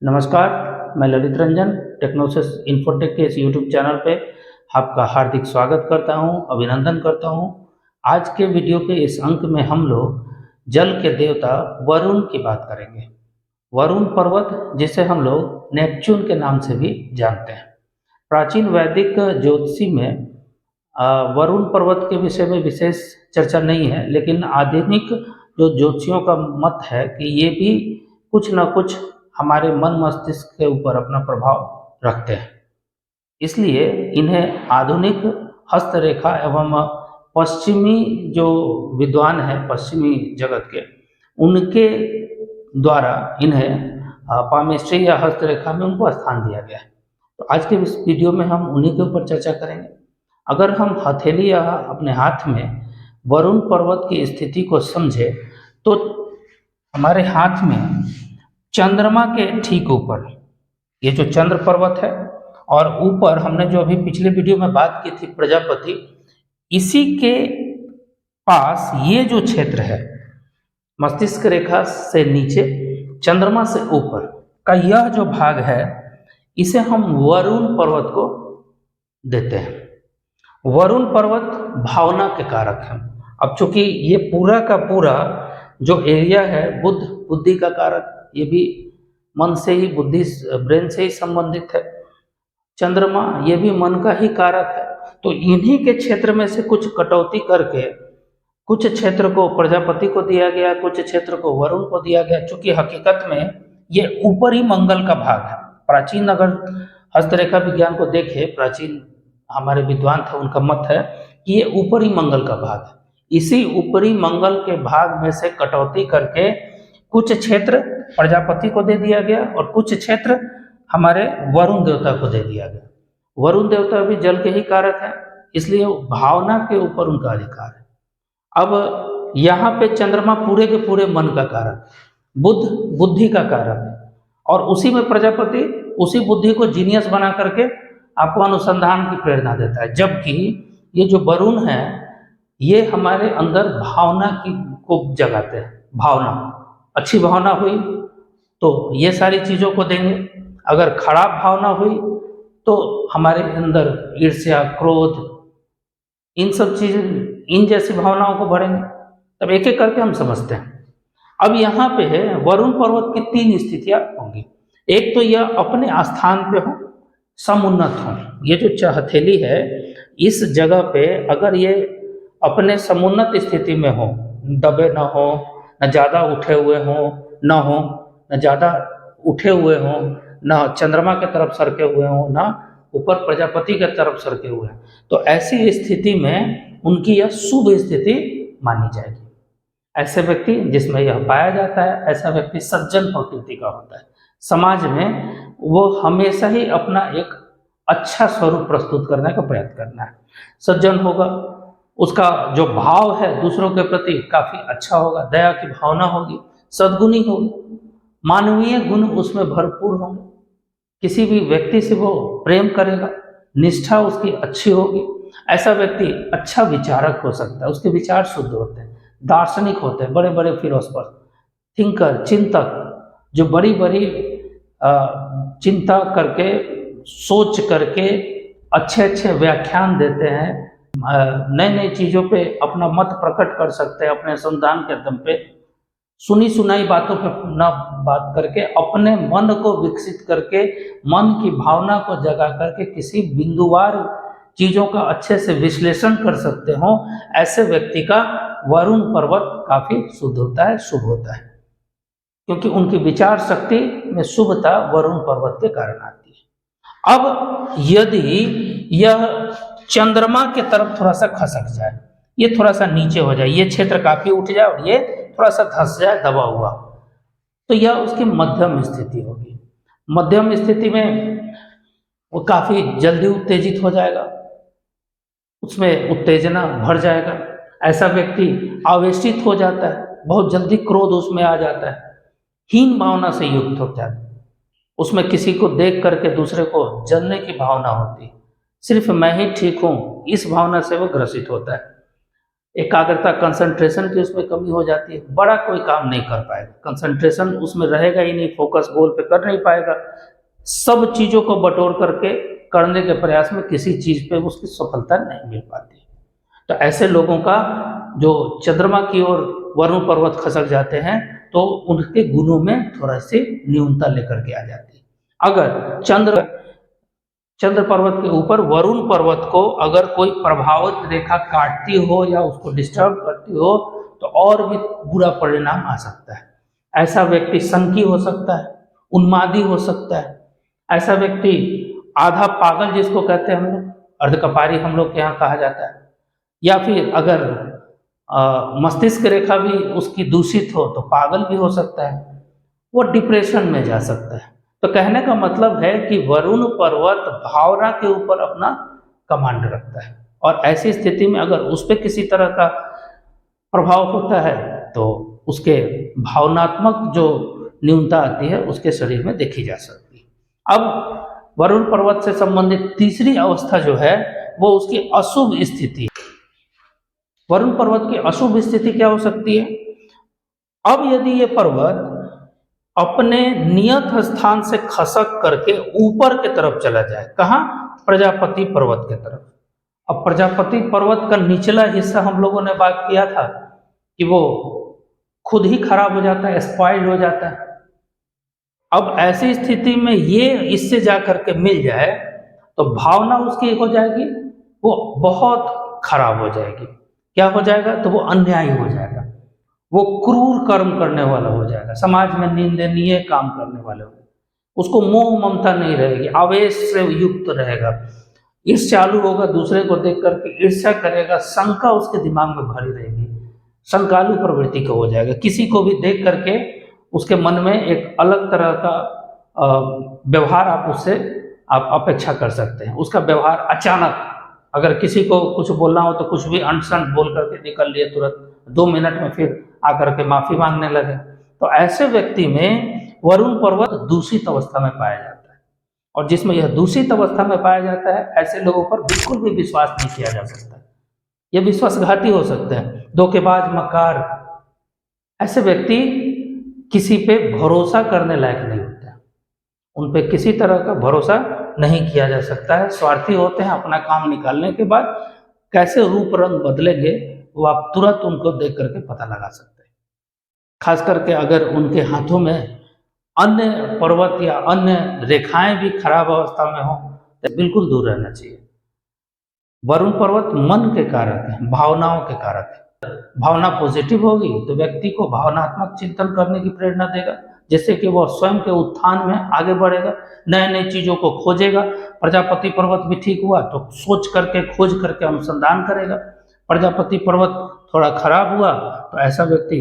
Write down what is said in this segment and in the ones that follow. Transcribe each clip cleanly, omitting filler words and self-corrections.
नमस्कार, मैं ललित रंजन टेक्नोसिस इन्फोटेक के इस यूट्यूब चैनल पे आपका हार्दिक स्वागत करता हूं, अभिनंदन करता हूं। आज के वीडियो के इस अंक में हम लोग जल के देवता वरुण की बात करेंगे। वरुण पर्वत जिसे हम लोग नेपच्यून के नाम से भी जानते हैं। प्राचीन वैदिक ज्योतिषी में वरुण पर्वत के विषय में विशेष चर्चा नहीं है, लेकिन आधुनिक जो ज्योतिषियों का मत है कि ये भी कुछ न कुछ हमारे मन मस्तिष्क के ऊपर अपना प्रभाव रखते हैं। इसलिए इन्हें आधुनिक हस्तरेखा एवं पश्चिमी जो विद्वान हैं पश्चिमी जगत के, उनके द्वारा इन्हें पामेस्ट्री या हस्तरेखा में उनको स्थान दिया गया है। तो आज के इस वीडियो में हम उन्हीं के ऊपर चर्चा करेंगे। अगर हम हथेली या अपने हाथ में वरुण पर्वत की स्थिति को समझे तो हमारे हाथ में चंद्रमा के ठीक ऊपर ये जो चंद्र पर्वत है, और ऊपर हमने जो अभी पिछले वीडियो में बात की थी प्रजापति, इसी के पास ये जो क्षेत्र है मस्तिष्क रेखा से नीचे चंद्रमा से ऊपर का यह जो भाग है, इसे हम वरुण पर्वत को देते हैं। वरुण पर्वत भावना के कारक है। अब चूंकि ये पूरा का पूरा जो एरिया है बुद्धि का कारक, ये भी मन से ही, बुद्धि ब्रेन से ही संबंधित है। चंद्रमा ये भी मन का ही कारक है। तो इन्हीं के क्षेत्र में से कुछ कटौती करके कुछ क्षेत्र को प्रजापति को दिया गया, कुछ क्षेत्र को वरुण को दिया गया। चूंकि हकीकत में ये ऊपरी मंगल का भाग है। प्राचीन अगर हस्तरेखा विज्ञान को देखे, प्राचीन हमारे विद्वान थे, उनका मत है कि ये ऊपरी मंगल का भाग है। इसी ऊपरी मंगल के भाग में से कटौती करके कुछ क्षेत्र प्रजापति को दे दिया गया और कुछ क्षेत्र हमारे वरुण देवता को दे दिया गया। वरुण देवता भी जल के ही कारक है, इसलिए भावना के ऊपर उनका अधिकार है। अब यहाँ पे चंद्रमा पूरे के पूरे मन का कारक, बुद्धि का कारक है, और उसी में प्रजापति उसी बुद्धि को जीनियस बना करके आपको अनुसंधान की प्रेरणा देता है। जबकि ये जो वरुण है, ये हमारे अंदर भावना की को जगाते हैं। भावना, अच्छी भावना हुई तो ये सारी चीज़ों को देंगे। अगर खराब भावना हुई तो हमारे अंदर ईर्ष्या, क्रोध, इन सब चीज़, इन जैसी भावनाओं को भरेंगे। तब एक एक करके हम समझते हैं। अब यहाँ पे है वरुण पर्वत की 3 स्थितियाँ होंगी। एक तो यह अपने स्थान पे हो, समुन्नत हो। ये जो हथेली है, इस जगह पे अगर ये अपने समुन्नत स्थिति में हो, दबे ना हो, न ज़्यादा उठे हुए हो, न ज़्यादा उठे हुए हों, न चंद्रमा के तरफ सरके हुए हों, न ऊपर प्रजापति के तरफ सरके हुए हैं, तो ऐसी स्थिति में उनकी यह शुभ स्थिति मानी जाएगी। ऐसे व्यक्ति जिसमें यह पाया जाता है, ऐसा व्यक्ति सज्जन प्रकृति का होता है। समाज में वो हमेशा ही अपना एक अच्छा स्वरूप प्रस्तुत करने का प्रयत्न करना है। सज्जन होगा, उसका जो भाव है दूसरों के प्रति काफी अच्छा होगा, दया की भावना होगी, सद्गुणी होगी, मानवीय गुण उसमें भरपूर होंगे, किसी भी व्यक्ति से वो प्रेम करेगा, निष्ठा उसकी अच्छी होगी। ऐसा व्यक्ति अच्छा विचारक हो सकता है, उसके विचार शुद्ध होते हैं, दार्शनिक होते हैं, बड़े बड़े फिलोसफर, थिंकर, चिंतक, जो बड़ी बड़ी चिंता करके, सोच करके अच्छे अच्छे व्याख्यान देते हैं, नई नई चीज़ों पे अपना मत प्रकट कर सकते हैं, अपने संविधान के दम पे सुनी सुनाई बातों पे न बात करके अपने मन को विकसित करके, मन की भावना को जगा करके किसी बिंदुवार चीज़ों का अच्छे से विश्लेषण कर सकते हो, ऐसे व्यक्ति का वरुण पर्वत काफ़ी शुद्ध होता है, शुभ होता है, क्योंकि उनकी विचार शक्ति में शुभता वरुण पर्वत के कारण आती है। अब यदि यह चंद्रमा के तरफ थोड़ा सा खसक जाए, ये थोड़ा सा नीचे हो जाए, ये क्षेत्र काफ़ी उठ जाए और ये थोड़ा सा धंस जाए, दबा हुआ, तो यह उसकी मध्यम स्थिति होगी। मध्यम स्थिति में वो काफ़ी जल्दी उत्तेजित हो जाएगा, उसमें उत्तेजना भर जाएगा। ऐसा व्यक्ति आवेशित हो जाता है, बहुत जल्दी क्रोध उसमें आ जाता है, हीन भावना से युक्त हो जाता है, उसमें किसी को देख करके दूसरे को जलने की भावना होती है, सिर्फ मैं ही ठीक हूँ, इस भावना से वो ग्रसित होता है। एकाग्रता कंसंट्रेशन की उसमें कमी हो जाती है, बड़ा कोई काम नहीं कर पाएगा, कंसंट्रेशन उसमें रहेगा ही नहीं, फोकस गोल पे कर नहीं पाएगा। सब चीज़ों को बटोर करके करने के प्रयास में किसी चीज़ पे उसकी सफलता नहीं मिल पाती। तो ऐसे लोगों का जो चंद्रमा की ओर वरुण पर्वत खसक जाते हैं तो उनके गुणों में थोड़ा सी न्यूनता लेकर के आ जाती है। अगर चंद्र पर्वत के ऊपर वरुण पर्वत को अगर कोई प्रभावित रेखा काटती हो या उसको डिस्टर्ब करती हो तो और भी बुरा परिणाम आ सकता है। ऐसा व्यक्ति संकी हो सकता है, उन्मादी हो सकता है, ऐसा व्यक्ति आधा पागल जिसको कहते हैं हम लोग, अर्धकपारी हम लोग के यहाँ कहा जाता है, या फिर अगर मस्तिष्क रेखा भी उसकी दूषित हो तो पागल भी हो सकता है, वो डिप्रेशन में जा सकता है। तो कहने का मतलब है कि वरुण पर्वत भावना के ऊपर अपना कमांड रखता है और ऐसी स्थिति में अगर उस पर किसी तरह का प्रभाव होता है तो उसके भावनात्मक जो न्यूनता आती है उसके शरीर में देखी जा सकती है। अब वरुण पर्वत से संबंधित तीसरी अवस्था जो है वो उसकी अशुभ स्थिति। वरुण पर्वत की अशुभ स्थिति क्या हो सकती है? अब यदि ये पर्वत अपने नियत स्थान से खसक करके ऊपर के तरफ चला जाए, कहाँ? प्रजापति पर्वत के तरफ। अब प्रजापति पर्वत का निचला हिस्सा हम लोगों ने बात किया था कि वो खुद ही खराब हो जाता है, स्पॉइल्ड हो जाता है। अब ऐसी स्थिति में ये इससे जा करके मिल जाए तो भावना उसकी हो जाएगी, वो बहुत खराब हो जाएगी। क्या हो जाएगा? तो वो अन्यायी हो जाएगा, वो क्रूर कर्म करने वाला हो जाएगा, समाज में निंदनीय काम करने वाला हो, उसको मोह ममता नहीं रहेगी, आवेश से युक्त रहेगा, ईर्ष्यालु होगा, दूसरे को देख करके ईर्ष्या करेगा, शंका उसके दिमाग में भरी रहेगी, शंकालु प्रवृत्ति का हो जाएगा, किसी को भी देख करके उसके मन में एक अलग तरह का व्यवहार आप उससे आप अपेक्षा कर सकते हैं। उसका व्यवहार अचानक, अगर किसी को कुछ बोलना हो तो कुछ भी अनशन बोल करके निकल लिए तुरंत 2 मिनट में, फिर आकर के माफी मांगने लगे। तो ऐसे व्यक्ति में वरुण पर्वत दूषित अवस्था में पाया जाता है और जिसमें यह दूषित अवस्था में पाया जाता है ऐसे लोगों पर बिल्कुल भी विश्वास नहीं किया जा सकता, यह विश्वासघाती हो सकते हैं, धोखेबाज, मक्कार। ऐसे व्यक्ति किसी पे भरोसा करने लायक नहीं होते, उन पे किसी तरह का भरोसा नहीं किया जा सकता है, स्वार्थी होते हैं। अपना काम निकालने के बाद कैसे रूप रंग बदलेंगे वो आप तुरंत उनको देख करके पता लगा सकते हैं। खास करके अगर उनके हाथों में अन्य पर्वत या अन्य रेखाएं भी खराब अवस्था में हो तो बिल्कुल दूर रहना चाहिए। वरुण पर्वत मन के कारक है, भावनाओं के कारक है। भावना पॉजिटिव होगी तो व्यक्ति को भावनात्मक चिंतन करने की प्रेरणा देगा, जिससे कि वह स्वयं के उत्थान में आगे बढ़ेगा, नए नए चीज़ों को खोजेगा। प्रजापति पर्वत भी ठीक हुआ तो सोच करके, खोज करके अनुसंधान करेगा। प्रजापति पर्वत थोड़ा खराब हुआ तो ऐसा व्यक्ति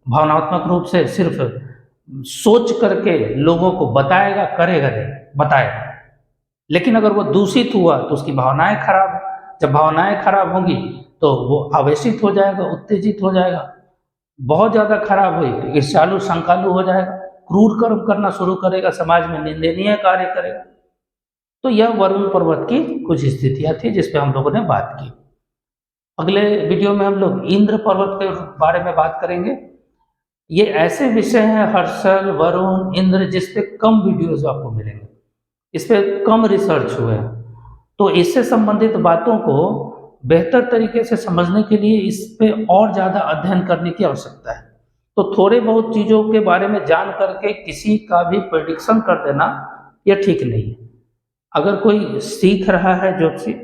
भावनात्मक रूप से सिर्फ सोच करके लोगों को बताएगा, करेगा नहीं, बताएगा। लेकिन अगर वो दूषित हुआ तो उसकी भावनाएं खराब, जब भावनाएं खराब होंगी तो वो आवेशित हो जाएगा, उत्तेजित हो जाएगा, बहुत ज़्यादा खराब हुई तो ईर्ष्यालु, शंकालु हो जाएगा, क्रूर कर्म करना शुरू करेगा, समाज में निंदनीय कार्य करेगा। तो यह वरुण पर्वत की कुछ स्थितियां थी जिस पे हम लोगों ने बात की। अगले वीडियो में हम लोग इंद्र पर्वत के बारे में बात करेंगे। ये ऐसे विषय हैं हर्षल, वरुण, इंद्र, जिस पे कम वीडियोज आपको मिलेंगे, इस पे कम रिसर्च हुए हैं। तो इससे संबंधित बातों को बेहतर तरीके से समझने के लिए इस पे और ज़्यादा अध्ययन करने की आवश्यकता है। तो थोड़े बहुत चीज़ों के बारे में जान करके किसी का भी प्रेडिक्शन कर देना यह ठीक नहीं है। अगर कोई सीख रहा है ज्योतिष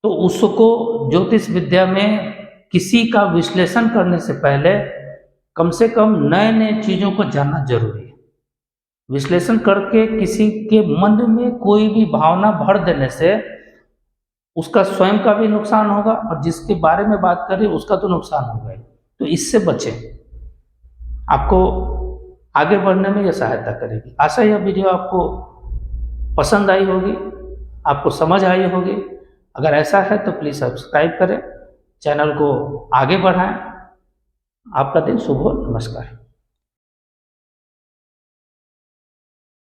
तो उसको ज्योतिष विद्या में किसी का विश्लेषण करने से पहले कम से कम नए नए चीज़ों को जानना जरूरी है। विश्लेषण करके किसी के मन में कोई भी भावना भर देने से उसका स्वयं का भी नुकसान होगा और जिसके बारे में बात करें उसका तो नुकसान होगा ही। तो इससे बचें, आपको आगे बढ़ने में यह सहायता करेगी। आशा यह वीडियो आपको पसंद आई होगी, आपको समझ आई होगी। अगर ऐसा है तो प्लीज़ सब्सक्राइब करें, चैनल को आगे बढ़ाएं। आपका दिन शुभ हो। नमस्कार।